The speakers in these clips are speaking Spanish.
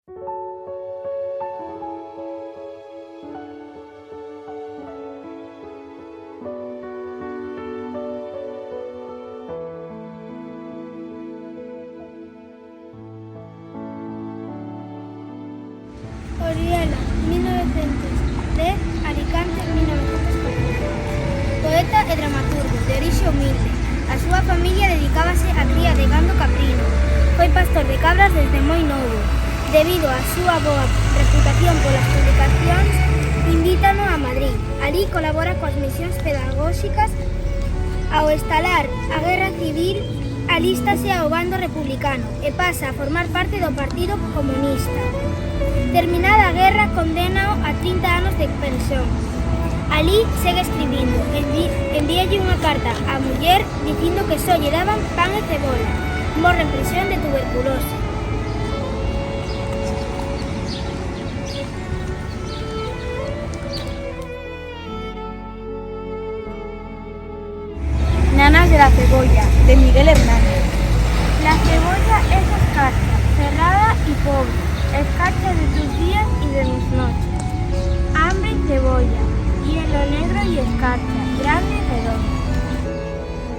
Orihuela, 1900, de Alicante, 1940. Poeta e dramaturgo, de orixe humilde. A súa familia dedicábase á cría de gando caprino. Foi pastor de cabras desde moi novo. Debido á súa boa reputación polas publicacións, invítano a Madrid. Alí colabora coas misións pedagóxicas. Ao estalar a Guerra Civil, alístase ao bando republicano e pasa a formar parte do Partido Comunista. Terminada a guerra, condénao a 30 anos de pensión. Alí segue escribindo. Envíalle unha carta á muller dicindo que só lle daban pan e cebola. Morre en prisión de tuberculose. Nanas de la cebolla, de Miguel Hernández. La cebolla es escarcha, cerrada y pobre, escarcha de tus días y de mis noches. Hambre y cebolla, hielo negro y escarcha, grande y redondo.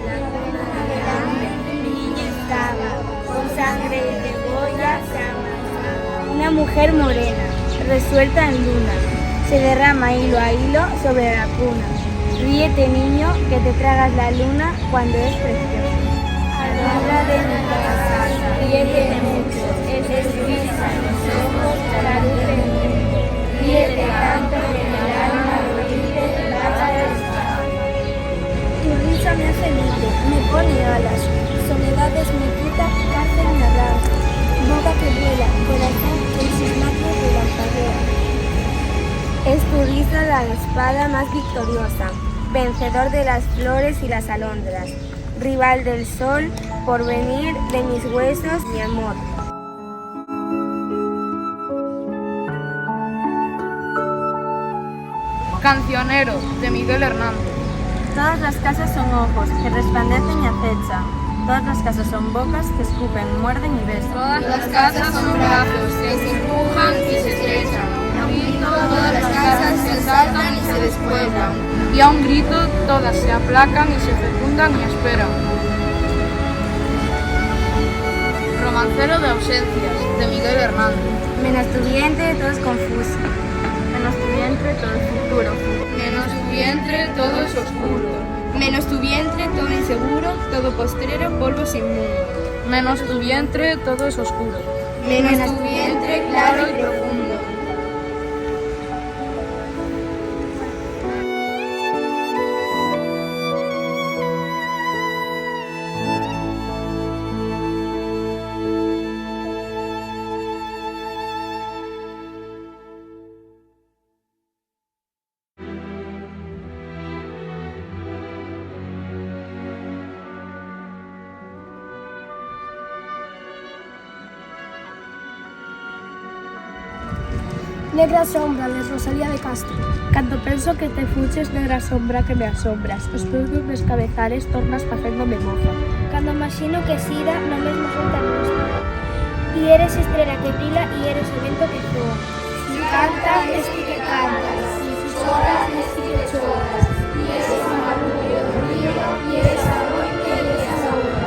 La cuna grande niña estaba, con sangre y cebolla se amasaba. Una mujer morena, resuelta en luna, se derrama hilo a hilo sobre la cuna. Ríete, niño, que te tragas la luna cuando es preciosa. Habla de mi casa, ríete mucho, es tu risa en los ojos, traduce el mundo. Ríete tanto que en el alma reírte vaya a estar. Tu risa me hace libre, me pone alas. Soledad es mi puta, cárcel me arranca. Boca que vuela, corazón en sus labios relampaguea. Es tu risa la espada más victoriosa, vencedor de las flores y las alondras, rival del sol, porvenir de mis huesos, mi amor. Cancionero, de Miguel Hernández. Todas las casas son ojos que resplandecen y acechan. Todas las casas son bocas que escupen, muerden y besan. Todas las casas son brazos que se empujan y se estrechan. A un grito todas las casas se exaltan y se despueblan. Y a un grito todas se aplacan y se fecundan y esperan. Romancero de ausencias, de Miguel Hernández. Menos tu vientre todo es confuso. Menos tu vientre todo es futuro. Menos tu vientre todo es oscuro. Menos tu vientre todo inseguro, todo postrero, polvo sin mundo. Menos tu vientre todo es oscuro. Menos tu vientre claro y profundo. Negra sombra, de Rosalía de Castro. Cando penso que te fuches, negra sombra que me asombras, os teus dos cabezales tornas facéndome mofa. Cando imagino que sida no mesmo son tan nuestro. E eres estrela que brila e eres o vento que zoa. Si cantas es que cantas, si choras es que choras. Y eres marullo río, y eres amor que eres ahora.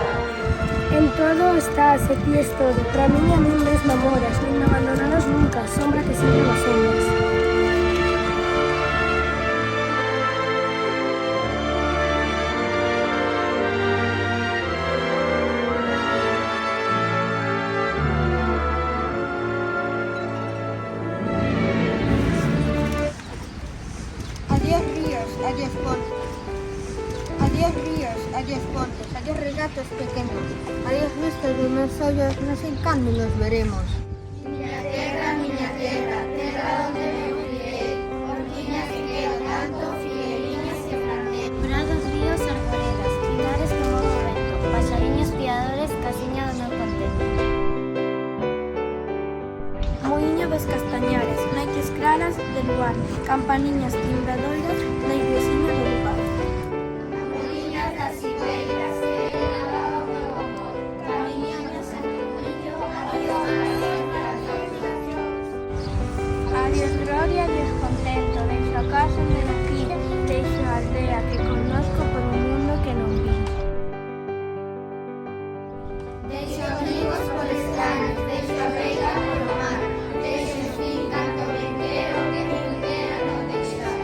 En todo estás, e ti es todo. Para mí a mí mesmo amoras, nin me abandonaros nunca, sombra que sigue nas sombras. Adiós ríos, adiós pontes. Adiós ríos, adiós pontes, adiós regatos pequenos. Adiós vistas dos meus ollos, non sei cando nos veremos. Miña terra, terra donde me criei. Orquiñas que quero tanto, figueirinhas que planté. Prados, ríos, arboredas, pinares que movo vento, paxariños piadores, casiña do meu contento. Muiño dos castañares, noites claras de luar, campaniñas timbradoiras na iglesiña do lugar. Amoriñas das cibeiras, que nadaba o meu amor. Camiñando sen ruido, adiós, adiós, adiós. gloria y descontento, deixo a casa onde nací, deixo a aldea que conozco por un mundo que non vi. Deixo amigos por extraños, deixo a veiga por o mar, deixo en fin canto ben quero que puidera non deixar.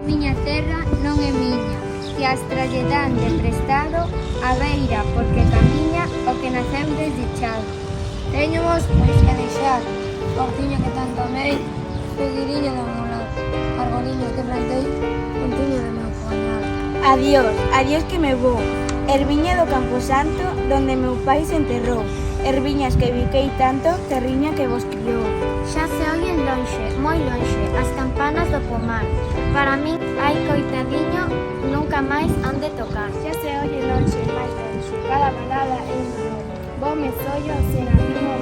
Miña terra non é miña, que as tralle dan de prestado a beira porque camiña o que naceu desdichado. Teño vos pois que deixar, portiño que tanto amei, seguiriño do meu lado, argoliño que plantei, contiño do meu coñado. Adiós, adiós que me vou. Erviña do Camposanto, donde meu pai se enterrou. Erviñas que biquei tanto, terriña que vos criou. Xa se oyen lonxe, moi lonxe, as campanas do pomar. Para min, hai coitadiño, nunca máis onde tocar. Xa se oye lonxe, máis lonxe, cada balada é un amor. Vou me sollo sen abismo